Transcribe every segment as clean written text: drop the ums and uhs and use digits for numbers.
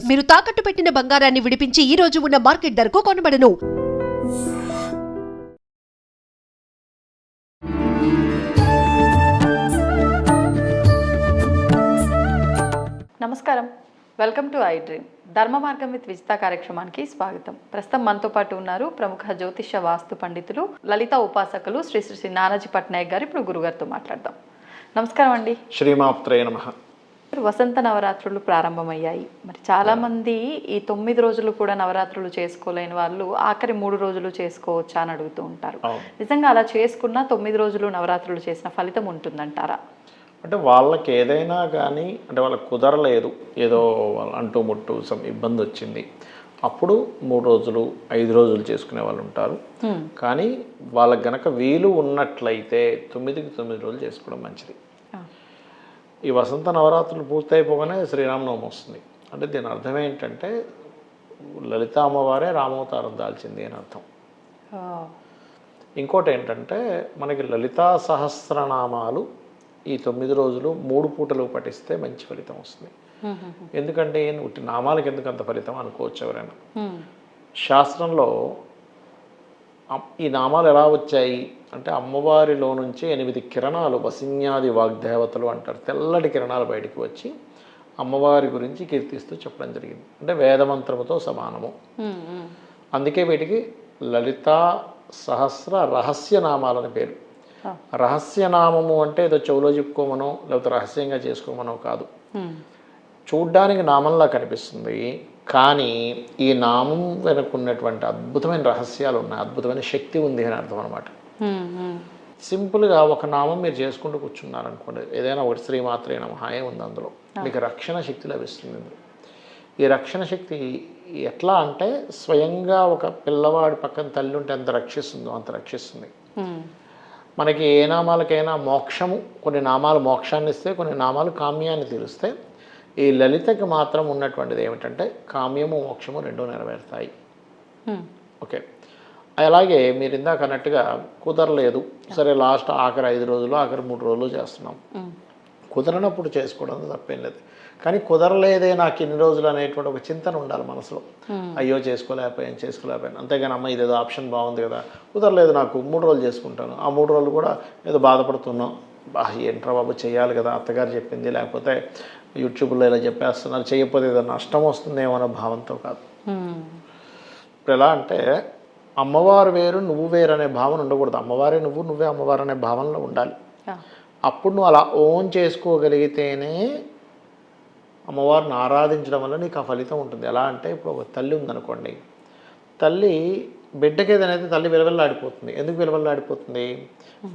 మీరు తాకట్టు పెట్టిన బంగారాన్ని విడిపించి ఈ రోజు ఉన్న మార్కెట్ ధరకు కొనబడను. నమస్కారం, వెల్కమ్ టు ఐ డ్రీమ్. ధర్మ మార్గం విత్ విజిత కార్యక్రమానికి స్వాగతం. ప్రస్తుతం మనతో పాటు ఉన్నారు ప్రముఖ జ్యోతిష్య వాస్తు పండితులు, లలిత ఉపాసకులు శ్రీ శ్రీ శ్రీ నానాజీ పట్నాయక్ గారు. ఇప్పుడు గురుగారితో మాట్లాడదాం. నమస్కారం అండి. శ్రీమాత్రే నమః. వసంత నవరాత్రులు ప్రారంభమయ్యాయి. మరి చాలా మంది ఈ 9 రోజులు కూడా నవరాత్రులు చేసుకోలేని వాళ్ళు ఆఖరి 3 రోజులు చేసుకోవచ్చా అని అడుగుతూ ఉంటారు. నిజంగా అలా చేసుకున్న 9 రోజులు నవరాత్రులు చేసిన ఫలితం ఉంటుందంటారా? అంటే వాళ్ళకి ఏదైనా కానీ అంటే వాళ్ళకి కుదరలేదు, ఏదో అంటూ ముట్టు ఇబ్బంది వచ్చింది, అప్పుడు 3 రోజులు 5 రోజులు చేసుకునే వాళ్ళు ఉంటారు. కానీ వాళ్ళకి గనక వీలు ఉన్నట్లయితే 9కి 9 రోజులు చేసుకోవడం మంచిది. ఈ వసంత నవరాత్రులు పూర్తయిపోగానే శ్రీరామనవమి వస్తుంది. అంటే దీని అర్థం ఏంటంటే లలిత అమ్మవారే రామవతారం దాల్చింది అని అర్థం. ఇంకోటి ఏంటంటే మనకి లలితా సహస్రనామాలు ఈ 9 రోజులు 3 పూటలు పఠిస్తే మంచి ఫలితం వస్తుంది. ఎందుకంటే నామాలకి ఎందుకు అంత ఫలితం అనుకోవచ్చు ఎవరైనా. శాస్త్రంలో ఈ నామాలు ఎలా వచ్చాయి అంటే అమ్మవారిలో నుంచి 8 కిరణాలు, వసిన్యాది వాగ్దేవతలు అంటారు, తెల్లటి కిరణాలు బయటికి వచ్చి అమ్మవారి గురించి కీర్తిస్తూ చెప్పడం జరిగింది. అంటే వేదమంత్రముతో సమానము. అందుకే వీటికి లలితా సహస్ర రహస్య నామాలని పేరు. రహస్యనామము అంటే ఏదో చెవులో చెప్పుకోమనో లేకపోతే రహస్యంగా చేసుకోమనో కాదు. చూడ్డానికి నామంలా కనిపిస్తుంది, కానీ ఈ నామం వెనుకున్నటువంటి అద్భుతమైన రహస్యాలు ఉన్నాయి, అద్భుతమైన శక్తి ఉంది అని అర్థం అనమాట. సింపుల్గా ఒక నామం మీరు చేసుకుంటూ కూర్చున్నారనుకోండి, ఏదైనా ఒకటి శ్రీమాత్రే నమః ఉంది, అందులో మీకు రక్షణ శక్తి లభిస్తుంది. ఈ రక్షణ శక్తి ఎట్లా అంటే స్వయంగా ఒక పిల్లవాడి పక్కన తల్లి ఉంటే ఎంత రక్షిస్తుందో అంత రక్షిస్తుంది. మనకి ఏ నామాలకైనా మోక్షము, కొన్ని నామాలు మోక్షాన్ని ఇస్తే, కొన్ని నామాలు కామ్యాన్ని తీరుస్తే. ఈ లలితకి మాత్రం ఉన్నటువంటిది ఏమిటంటే కామ్యము మోక్షము రెండూ నెరవేరుతాయి. ఓకే, అలాగే మీరు ఇందాక అన్నట్టుగా కుదరలేదు, సరే లాస్ట్ ఆఖరి 5 రోజులు ఆఖరి 3 రోజులు చేస్తున్నాం. కుదరనప్పుడు చేసుకోవడం తప్పేం లేదు, కానీ కుదరలేదే నాకు ఇన్ని రోజులు అనేటువంటి ఒక చింతన ఉండాలి మనసులో. అయ్యో చేసుకోలేకపోయాను. అంతేగాని అమ్మ ఇదేదో ఆప్షన్ బాగుంది కదా, కుదరలేదు నాకు 3 రోజులు చేసుకుంటాను, ఆ 3 రోజులు కూడా ఏదో బాధపడుతున్నాం, ఏంట్రా బాబు చేయాలి కదా, అత్తగారు చెప్పింది, లేకపోతే యూట్యూబ్లో ఇలా చెప్పేస్తున్నారు, చేయకపోతే ఏదో నష్టం వస్తుందేమో అనే భావంతో కాదు. ఇప్పుడు ఎలా అంటే అమ్మవారు వేరు నువ్వు వేరు అనే భావన ఉండకూడదు. అమ్మవారే నువ్వు, నువ్వే అమ్మవారు అనే భావనలో ఉండాలి. అప్పుడు నువ్వు అలా ఓన్ చేసుకోగలిగితేనే అమ్మవారిని ఆరాధించడం వల్ల నీకు ఆ ఫలితం ఉంటుంది. ఎలా అంటే ఇప్పుడు ఒక తల్లి ఉందనుకోండి, తల్లి బిడ్డకి ఏదైతే తల్లి విలువల్లాడిపోతుంది. ఎందుకు విలువల్లాడిపోతుంది?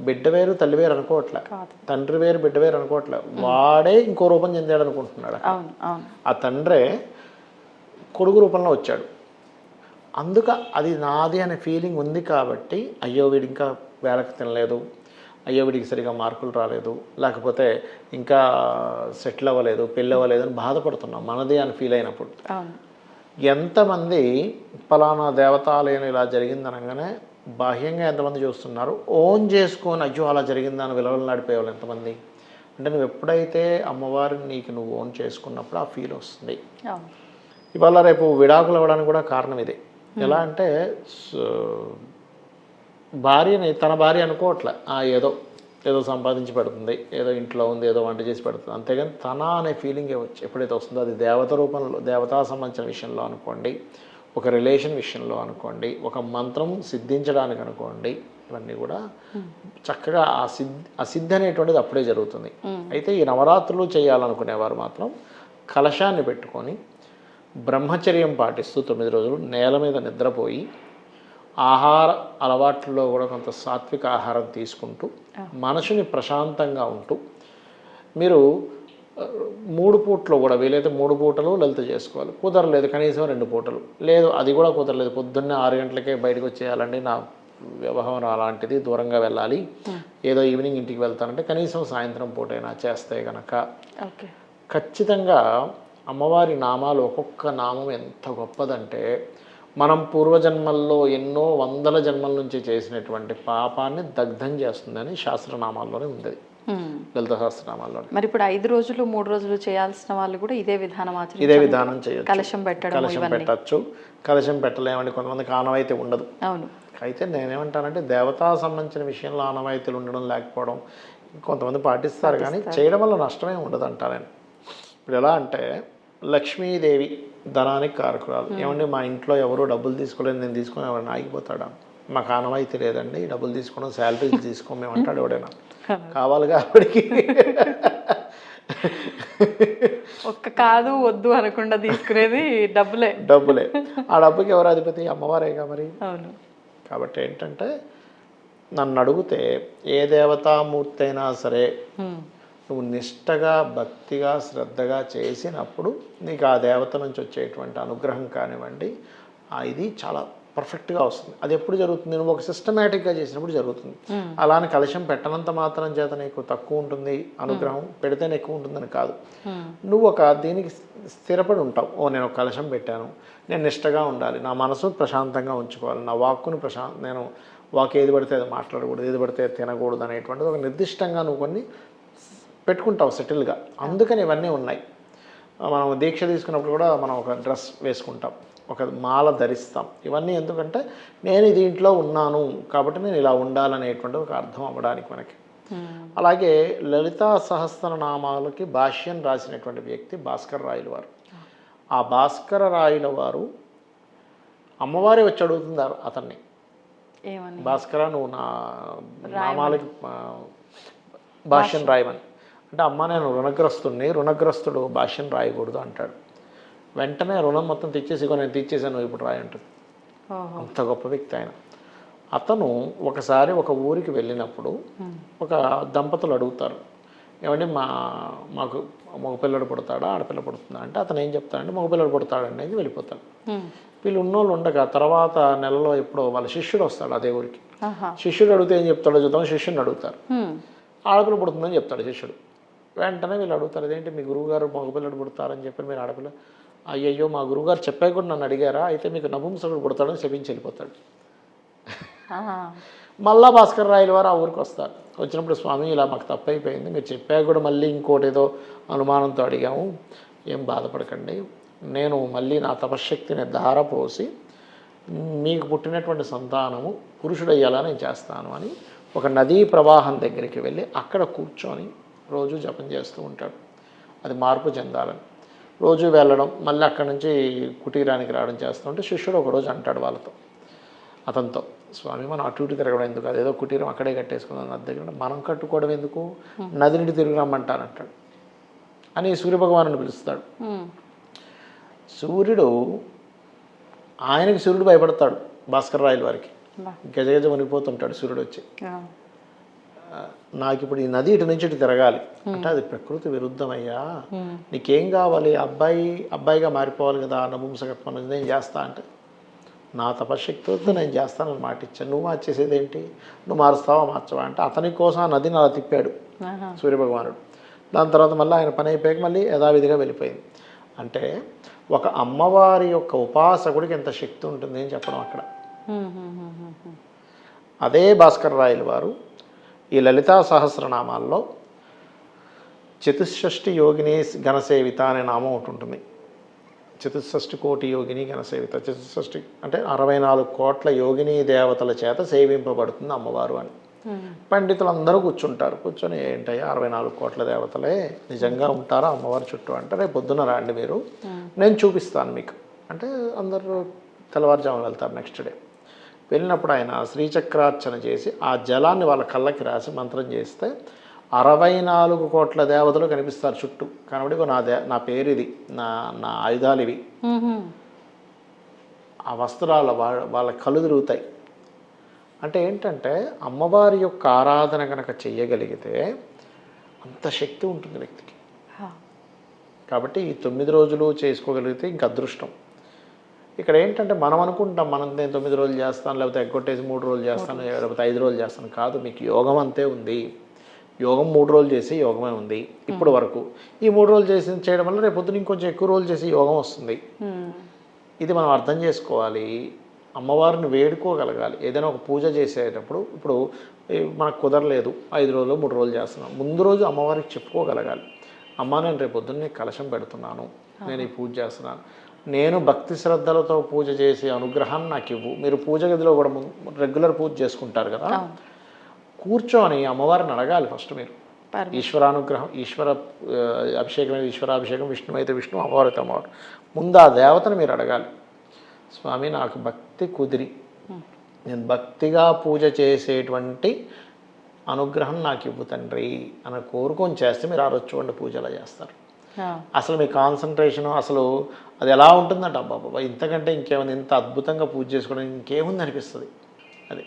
బిడ్డ వేరు తల్లి వేరు అనుకోవట్లే, తండ్రి వేరు బిడ్డ వేరు అనుకోవట్లే, వాడే ఇంకో రూపం చెందాడు అనుకుంటున్నాడు. ఆ తండ్రే కొడుకు రూపంలో వచ్చాడు. అందుక అది నాది అనే ఫీలింగ్ ఉంది కాబట్టి అయ్యో వీడు ఇంకా వేళకు తినలేదు, అయ్యో వీడికి సరిగా మార్కులు రాలేదు, లేకపోతే ఇంకా సెటిల్ అవ్వలేదు, పెళ్ళి అవ్వలేదు అని బాధపడుతున్నాం మనదే అని ఫీల్ అయినప్పుడు. ఎంతమంది ఫలానా దేవతాలయం ఇలా జరిగింది అనగానే బాహ్యంగా ఎంతమంది చూస్తున్నారు, ఓన్ చేసుకొని అయ్యో అలా జరిగిందని విలువలు నడిపేవాళ్ళు ఎంతమంది. అంటే నువ్వు ఎప్పుడైతే అమ్మవారిని నీకు నువ్వు ఓన్ చేసుకున్నప్పుడు ఆ ఫీల్ వస్తుంది. ఇవాళ రేపు విడాకులు అవ్వడానికి కూడా కారణం ఇదే. ఎలా అంటే భార్యని తన భార్య అనుకోవట్లే, ఏదో సంపాదించి పెడుతుంది, ఏదో ఇంట్లో ఉంది, ఏదో వంట చేసి పెడుతుంది, అంతేగాని తన అనే ఫీలింగే వచ్చి ఎప్పుడైతే వస్తుందో అది దేవత రూపంలో, దేవతా సంబంధించిన విషయంలో అనుకోండి, ఒక రిలేషన్ విషయంలో అనుకోండి, ఒక మంత్రం సిద్ధించడానికి అనుకోండి, ఇవన్నీ కూడా చక్కగా ఆ సిద్ధి అనేటువంటిది అప్పుడే జరుగుతుంది. అయితే ఈ నవరాత్రులు చేయాలనుకునేవారు మాత్రం కలశాన్ని పెట్టుకొని బ్రహ్మచర్యం పాటిస్తూ 9 రోజులు నేల మీద నిద్రపోయి ఆహార అలవాట్లలో కూడా కొంత సాత్విక ఆహారం తీసుకుంటూ మనసుని ప్రశాంతంగా ఉంటూ మీరు 3 పూటలు కూడా వీలైతే 3 పూటలు లలిత చేసుకోవాలి. కుదరలేదు కనీసం 2 పూటలు, లేదు అది కూడా కుదరలేదు పొద్దున్నే 6 గంటలకే బయటకు వచ్చేయాలండి, నా వ్యవహారం అలాంటిది, దూరంగా వెళ్ళాలి, ఏదో ఈవినింగ్ ఇంటికి వెళ్తానంటే కనీసం సాయంత్రం పూటైనా చేస్తే కనుక ఖచ్చితంగా అమ్మవారి నామాలు ఒక్కొక్క నామం ఎంత గొప్పదంటే మనం పూర్వజన్మల్లో ఎన్నో వందల జన్మల నుంచి చేసినటువంటి పాపాన్ని దగ్ధం చేస్తుందని శాస్త్రనామాల్లోనే ఉంది. లలిత సహస్రనామాల్లో. మరి ఇప్పుడు 5 రోజులు 3 రోజులు చేయాల్సిన వాళ్ళు కూడా ఇదే విధానం ఇదే విధానం చేయొచ్చు. కలశం పెట్టడం, కలశం పెట్టచ్చు. కలశం పెట్టలేమండి, కొంతమందికి ఆనవాయితీ ఉండదు. అవును. అయితే నేనేమంటానంటే దేవతా సంబంధించిన విషయంలో ఆనవాయితీలు ఉండడం లేకపోవడం కొంతమంది పాటిస్తారు, కానీ చేయడం వల్ల నష్టమే ఉండదు అంటా నేను. ఇప్పుడు ఎలా అంటే లక్ష్మీదేవి ధనానికి కారకురాలు. ఏమండి మా ఇంట్లో ఎవరు డబ్బులు తీసుకోలేదు, నేను తీసుకుని ఎవరైనా ఆగిపోతాడా? మాకు ఆనవాయితీ లేదండి, డబ్బులు తీసుకోవడం, శాలరీలు తీసుకోమేమంటాడు ఎవడైనా? కావాలిగా ఆవిడికి. ఒక్క కాదు వద్దు అనకుండా తీసుకునేది డబ్బులే. ఆ డబ్బుకి ఎవరు అధిపతి? అమ్మవారేగా మరి. అవును. కాబట్టి ఏంటంటే నన్ను అడిగితే ఏ దేవతామూర్తి అయినా సరే నువ్వు నిష్టగా భక్తిగా శ్రద్ధగా చేసినప్పుడు నీకు ఆ దేవత నుంచి వచ్చేటువంటి అనుగ్రహం కానివ్వండి ఇది చాలా పర్ఫెక్ట్గా వస్తుంది. అది ఎప్పుడు జరుగుతుంది? నువ్వు ఒక సిస్టమేటిక్గా చేసినప్పుడు జరుగుతుంది. అలానే కలశం పెట్టనంత మాత్రం చేత నీకు తక్కువ ఉంటుంది అనుగ్రహం, పెడితేనే ఎక్కువ ఉంటుందని కాదు. నువ్వు ఒక దీనికి స్థిరపడి ఉంటావు. నేను ఒక కలశం పెట్టాను, నేను నిష్టగా ఉండాలి, నా మనసు ప్రశాంతంగా ఉంచుకోవాలి, నా వాక్కుని నేను వాక్ ఏది పడితే అది మాట్లాడకూడదు, ఏది పడితే తినకూడదు అనేటువంటిది ఒక నిర్దిష్టంగా నువ్వు కొన్ని పెట్టుకుంటావు సెటిల్గా. అందుకని ఇవన్నీ ఉన్నాయి. మనం దీక్ష తీసుకున్నప్పుడు కూడా మనం ఒక డ్రెస్ వేసుకుంటాం, ఒక మాల ధరిస్తాం. ఇవన్నీ ఎందుకంటే నేను దీంట్లో ఉన్నాను కాబట్టి నేను ఇలా ఉండాలనేటువంటి ఒక అర్థం అవ్వడానికి మనకి. అలాగే లలితా సహస్రనామాలకి భాష్యం రాసినటువంటి వ్యక్తి భాస్కర రాయల వారు. ఆ భాస్కర రాయల వారు అమ్మవారి వచ్చి అడుగుతున్నారు అతన్ని, భాస్కర నువ్వు నా నామాలకి భాష్యం రాయమని. అంటే అమ్మ నేను రుణగ్రస్తుడు భాష్యం రాయకూడదు అంటాడు. వెంటనే రుణం మొత్తం తెచ్చేసి నేను తీర్చేసాను ఇప్పుడు రాయి అంటుంది. అంత గొప్ప వ్యక్తి ఆయన. అతను ఒకసారి ఒక ఊరికి వెళ్ళినప్పుడు ఒక దంపతులు అడుగుతారు, ఏమండి మాకు మగపిల్లడు పుడతాడా ఆడపిల్ల పుడుతుందా అంటే అతను ఏం చెప్తాడంటే మగపిల్లడు పుడతాడండి అని వెళ్ళిపోతాడు. వీళ్ళు ఉన్నోళ్ళు ఉండగా తర్వాత నెలలో ఎప్పుడో వాళ్ళ శిష్యుడు వస్తాడు అదే ఊరికి. శిష్యుడు అడిగితే ఏం చెప్తాడో చూద్దాం, శిష్యుని అడుగుతారు. ఆడపిల్ల పుడుతుందని చెప్తాడు శిష్యుడు. వెంటనే వీళ్ళు అడుగుతారు, అదేంటి మీ గురువుగారు మగపిల్లడు పుడతారని చెప్పి మీరు ఆడపిల్ల? అయ్యయ్యో మా గురువుగారు చెప్పాక కూడా నన్ను అడిగారా, అయితే మీకు నపుంసకుడు పుడతాడని చెప్పించి వెళ్ళిపోతాడు. మళ్ళా భాస్కర రాయల వారు ఆ ఊరికి వస్తారు. వచ్చినప్పుడు స్వామి ఇలా మాకు తప్పైపోయింది, మీరు చెప్పాక కూడా మళ్ళీ ఇంకోటి ఏదో అనుమానంతో అడిగాము, ఏం బాధపడకండి, నేను మళ్ళీ నా తపశ్శక్తిని ధారపోసి మీకు పుట్టినటువంటి సంతానము పురుషుడయ్యేలా నేను చేస్తాను అని ఒక నదీ ప్రవాహం దగ్గరికి వెళ్ళి అక్కడ కూర్చొని రోజు జపం చేస్తూ ఉంటాడు. అది మార్పు చెందాలని రోజు వెళ్ళడం, మళ్ళీ అక్కడి నుంచి కుటీరానికి రావడం చేస్తూ ఉంటే శిష్యుడు ఒకరోజు అంటాడు అతనితో, స్వామి మనం అటు ఇటు తిరగడం ఎందుకు, అదేదో కుటీరం అక్కడే కట్టేసుకుందాం నది దగ్గర, మనం కట్టుకోవడం ఎందుకు, నది నుండి తిరిగి రమ్మంటానంటాడు అని సూర్యభగవాను పిలుస్తాడు. సూర్యుడు భయపడతాడు భాస్కర రాయల వారికి, గజగజ వణిపోతుంటాడు సూర్యుడు వచ్చి. నాకు ఇప్పుడు ఈ నది ఇటు నుంచి ఇటు తిరగాలి అంటే అది ప్రకృతి విరుద్ధమయ్యా, నీకేం కావాలి, అబ్బాయిగా మారిపోవాలి కదా, నపుంసకత్వం నేను చేస్తా అంటే నా తపశక్తితో నేను చేస్తానని మాట ఇచ్చాను, నువ్వు మార్చేసేది ఏంటి, నువ్వు మార్చవా అంటే అతని కోసం ఆ నదిని అలా తిప్పాడు సూర్యభగవానుడు. దాని తర్వాత మళ్ళీ ఆయన పని అయిపోయాక మళ్ళీ యథావిధిగా వెళ్ళిపోయింది. అంటే ఒక అమ్మవారి యొక్క ఉపాసకుడికి ఎంత శక్తి ఉంటుంది అని చెప్పడం అక్కడ. అదే భాస్కర రాయల వారు ఈ లలితా సహస్రనామాల్లో చతుషష్ఠి యోగిని ఘనసేవిత అనే నామం ఒకటి ఉంటుంది. చతుషష్ఠి కోటి యోగిని ఘనసేవిత, చతుషష్ఠి అంటే 64 కోట్ల యోగిని దేవతల చేత సేవింపబడుతుంది అమ్మవారు అని. పండితులందరూ కూర్చొని ఏంటయ్యా 64 కోట్ల దేవతలే నిజంగా ఉంటారా అమ్మవారి చుట్టూ అంటే రేపు పొద్దున రాండి మీరు, నేను చూపిస్తాను మీకు అంటే అందరూ తెల్లవారుజామున వెళ్తారు. నెక్స్ట్ డే వెళ్ళినప్పుడు ఆయన శ్రీచక్రార్చన చేసి ఆ జలాన్ని వాళ్ళ కళ్ళకి రాసి మంత్రం చేస్తే 64 కోట్ల దేవతలు కనిపిస్తారు చుట్టూ. కనబడి నా పేరు ఇది, నా ఆయుధాలు ఇవి, ఆ వస్త్రాల వాళ్ళ కళ్ళు తిరుగుతాయి. అంటే ఏంటంటే అమ్మవారి యొక్క ఆరాధన కనుక చెయ్యగలిగితే అంత శక్తి ఉంటుంది వ్యక్తికి. కాబట్టి ఈ 9 రోజులు చేసుకోగలిగితే ఇంక అదృష్టం. ఇక్కడ ఏంటంటే మనం అనుకుంటాం నేను 9 రోజులు చేస్తాను, లేకపోతే ఎగ్గొట్టేసి 3 రోజులు చేస్తాను, లేకపోతే 5 రోజులు చేస్తాను. కాదు, మీకు యోగం అంతే ఉంది. యోగం 3 రోజులు చేసి యోగమే ఉంది ఇప్పుడు వరకు. ఈ 3 రోజులు చేయడం వల్ల రేపు పొద్దున ఇంకొంచెం ఎక్కువ రోజులు చేసి యోగం వస్తుంది. ఇది మనం అర్థం చేసుకోవాలి. అమ్మవారిని వేడుకోగలగాలి. ఏదైనా ఒక పూజ చేసేటప్పుడు ఇప్పుడు మనకు కుదరలేదు 5 రోజులు 3 రోజులు చేస్తున్నాం, ముందు రోజు అమ్మవారికి చెప్పుకోగలగాలి. అమ్మ నేను రేపు పొద్దున్నే కలశం పెడుతున్నాను, నేను ఈ పూజ చేస్తున్నాను, నేను భక్తి శ్రద్ధలతో పూజ చేసే అనుగ్రహాన్ని నాకు ఇవ్వు. మీరు పూజ గదిలో కూడా రెగ్యులర్ పూజ చేసుకుంటారు కదా, కూర్చొని అమ్మవారిని అడగాలి ఫస్ట్ మీరు. ఈశ్వరానుగ్రహం, ఈశ్వర అభిషేకం అయితే ఈశ్వరాభిషేకం, విష్ణు అయితే విష్ణు, అమ్మవారు అయితే అమ్మవారు. ముందు ఆ దేవతను మీరు అడగాలి, స్వామి నాకు భక్తి కుదిరి నేను భక్తిగా పూజ చేసేటువంటి అనుగ్రహం నాకు ఇవ్వు తండ్రి అని కోరుకొని చేస్తే మీరు ఆ రోజు చూడండి పూజ ఎలా చేస్తారు. అసలు మీ కాన్సన్ట్రేషను అసలు అది ఎలా ఉంటుందంట, అబ్బాబా ఇంతకంటే ఇంకేముంది, ఇంత అద్భుతంగా పూజ చేసుకోవడం ఇంకేముంది అనిపిస్తుంది. అది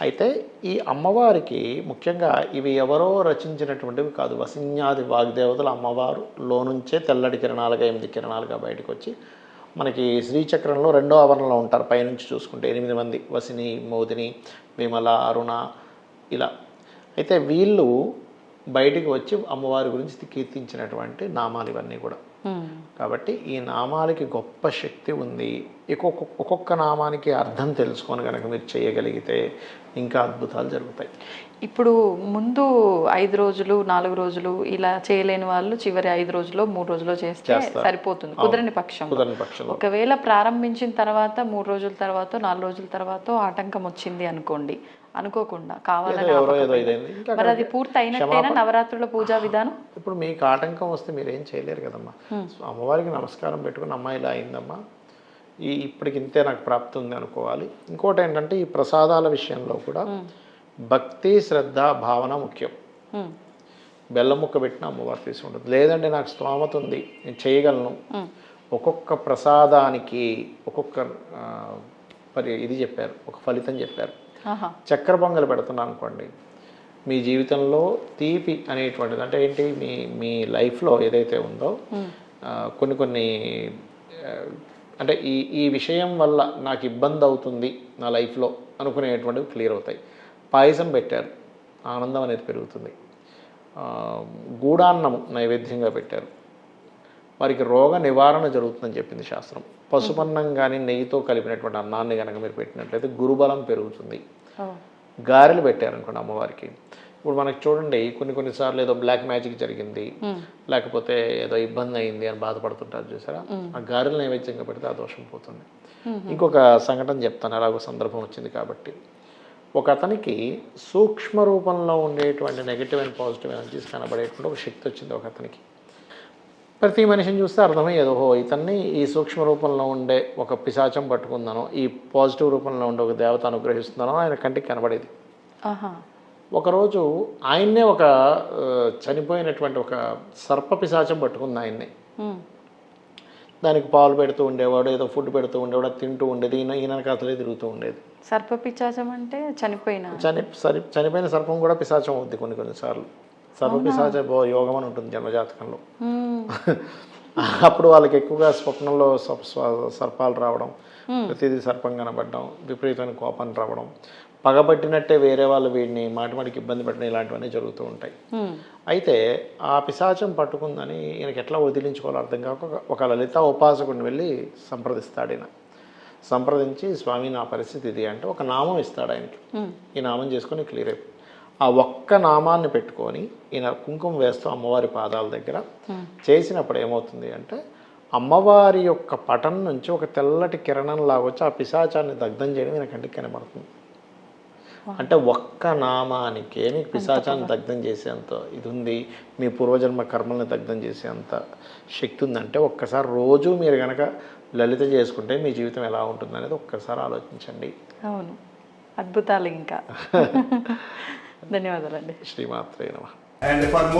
అయితే ఈ అమ్మవారికి ముఖ్యంగా ఇవి ఎవరో రచించినటువంటివి కాదు. వసిన్యాది వాగ్దేవతలు అమ్మవారులో నుంచే తెల్లటి కిరణాలుగా 8 కిరణాలుగా బయటకు వచ్చి మనకి శ్రీచక్రంలో 2వ ఆవరణలో ఉంటారు. పైనుంచి చూసుకుంటే 8 మంది, వసిని, మోదిని, విమల, అరుణ ఇలా. అయితే వీళ్ళు బయటికి వచ్చి అమ్మవారి గురించి కీర్తించినటువంటి నామాలు ఇవన్నీ కూడా. కాబట్టి ఈ నామాలకి గొప్ప శక్తి ఉంది. ఒక్కొక్క నామానికి అర్థం తెలుసుకొని కనుక మీరు చేయగలిగితే ఇంకా అద్భుతాలు జరుగుతాయి. ఇప్పుడు ముందు 5 రోజులు 4 రోజులు ఇలా చేయలేని వాళ్ళు చివరి 5 రోజుల్లో 3 రోజుల్లో చేస్తే సరిపోతుంది, కుదరని పక్షం. ఒకవేళ ప్రారంభించిన తర్వాత 3 రోజుల తర్వాత 4 రోజుల తర్వాత ఆటంకం వచ్చింది అనుకోండి, అనుకోకుండా కావాలని, మరి అది పూర్తి అయినట్టేనా నవరాత్రుల పూజా విధానం? ఇప్పుడు మీకు ఆటంకం వస్తే మీరు ఏం చేయలేరు కదమ్మా. అమ్మవారికి నమస్కారం పెట్టుకుని అమ్మాయి ఇలా అయిందమ్మా, ఇప్పటికి ఇంతే నాకు ప్రాప్తి ఉంది అనుకోవాలి. ఇంకోటి ఏంటంటే ఈ ప్రసాదాల విషయంలో కూడా భక్తి శ్రద్ధ భావన ముఖ్యం. బెల్లం ముక్క పెట్టిన అమ్మవారు తీసుకుంటుంది. లేదంటే నాకు స్తోమత ఉంది నేను చేయగలను, ఒక్కొక్క ప్రసాదానికి ఒక్కొక్క ఇది చెప్పారు, ఒక ఫలితం చెప్పారు. చక్కెర పొంగలు పెడుతున్నాను అనుకోండి, మీ జీవితంలో తీపి అనేటువంటిది అంటే ఏంటి, మీ లైఫ్లో ఏదైతే ఉందో కొన్ని అంటే ఈ విషయం వల్ల నాకు ఇబ్బంది అవుతుంది నా లైఫ్లో అనుకునేటువంటివి క్లియర్ అవుతాయి. పాయసం పెట్టారు, ఆనందం అనేది పెరుగుతుంది. గూడాన్నం నైవేద్యంగా పెట్టారు, వారికి రోగ నివారణ జరుగుతుందని చెప్పింది శాస్త్రం. పసుపన్నం కానీ నెయ్యితో కలిపినటువంటి అన్నాన్ని కనుక మీరు పెట్టినట్లయితే గురుబలం పెరుగుతుంది. గారెలు పెట్టారనుకోండి అమ్మవారికి, ఇప్పుడు మనకి చూడండి కొన్నిసార్లు ఏదో బ్లాక్ మ్యాజిక్ జరిగింది, లేకపోతే ఏదో ఇబ్బంది అయింది అని బాధపడుతుంటారు చూసారా, ఆ గారెలు నైవేద్యంగా పెడితే ఆ దోషం పోతుంది. ఇంకొక సంఘటన చెప్తాను, అలాగో సందర్భం వచ్చింది కాబట్టి. ఒక అతనికి సూక్ష్మ రూపంలో ఉండేటువంటి నెగిటివ్ అండ్ పాజిటివ్ ఎనర్జీస్ కనబడేటువంటి ఒక శక్తి వచ్చింది ఒక అతనికి. ప్రతి మనిషిని చూస్తే అర్థమయ్యేది, ఓహో ఇతన్ని ఈ సూక్ష్మ రూపంలో ఉండే ఒక పిశాచం పట్టుకుందానో, ఈ పాజిటివ్ రూపంలో ఉండే ఒక దేవత అనుగ్రహిస్తున్నానో ఆయన కంటికి కనబడేది. ఒకరోజు ఆయన్నే ఒక చనిపోయినటువంటి ఒక సర్ప పిశాచం పట్టుకుంది ఆయన్నే. దానికి పాలు పెడుతూ ఉండేవాడు, ఏదో ఫుడ్ పెడుతూ ఉండేవాడు, అది తింటూ ఉండేది, ఈయన కథలే తిరుగుతూ ఉండేది. సర్ప పిశాచం అంటే చనిపోయిన సర్పం కూడా పిశాచం అవుద్ది కొన్నిసార్లు. సర్వ పిశాచ యోగం అని ఉంటుంది జన్మజాతకంలో. అప్పుడు వాళ్ళకి ఎక్కువగా స్వప్నంలో సర్పాలు రావడం, ప్రతిదీ సర్పం కనబడడం, విపరీతమైన కోపం రావడం, పగబట్టినట్టే వేరే వాళ్ళు వీడిని మాటిమాటికి ఇబ్బంది పెట్టడం, ఇలాంటివన్నీ జరుగుతూ ఉంటాయి. అయితే ఆ పిశాచం పట్టుకుందని ఈయనకి ఎట్లా వదిలించుకోవాలో అర్థం కాక ఒక లలిత ఉపాసకుడిని వెళ్ళి సంప్రదిస్తాడు. ఈయన సంప్రదించి, స్వామి నా పరిస్థితి ఇది అంటే ఒక నామం ఇస్తాడు ఆయనకి. ఈ నామం చేసుకొని క్లియర్ అయిపోయి ఆ ఒక్క నామాన్ని పెట్టుకొని ఈయన కుంకుమ వేస్తూ అమ్మవారి పాదాల దగ్గర చేసినప్పుడు ఏమవుతుంది అంటే, అమ్మవారి యొక్క పటం నుంచి ఒక తెల్లటి కిరణం లాగొచ్చి ఆ పిశాచాన్ని దగ్ధం చేయడం ఈయన కంటికి కనబడుతుంది. అంటే ఒక్క నామానికే నీకు పిశాచాన్ని దగ్ధం చేసేంత ఇది ఉంది, మీ పూర్వజన్మ కర్మల్ని దగ్ధం చేసేంత శక్తి ఉందంటే ఒక్కసారి రోజు మీరు కనుక లలిత చేసుకుంటే మీ జీవితం ఎలా ఉంటుంది అనేది ఒక్కసారి ఆలోచించండి. అవును, అద్భుతాలు ఇంకా. ధన్యవాదాలండి. శ్రీమాత్రే నమః. And for more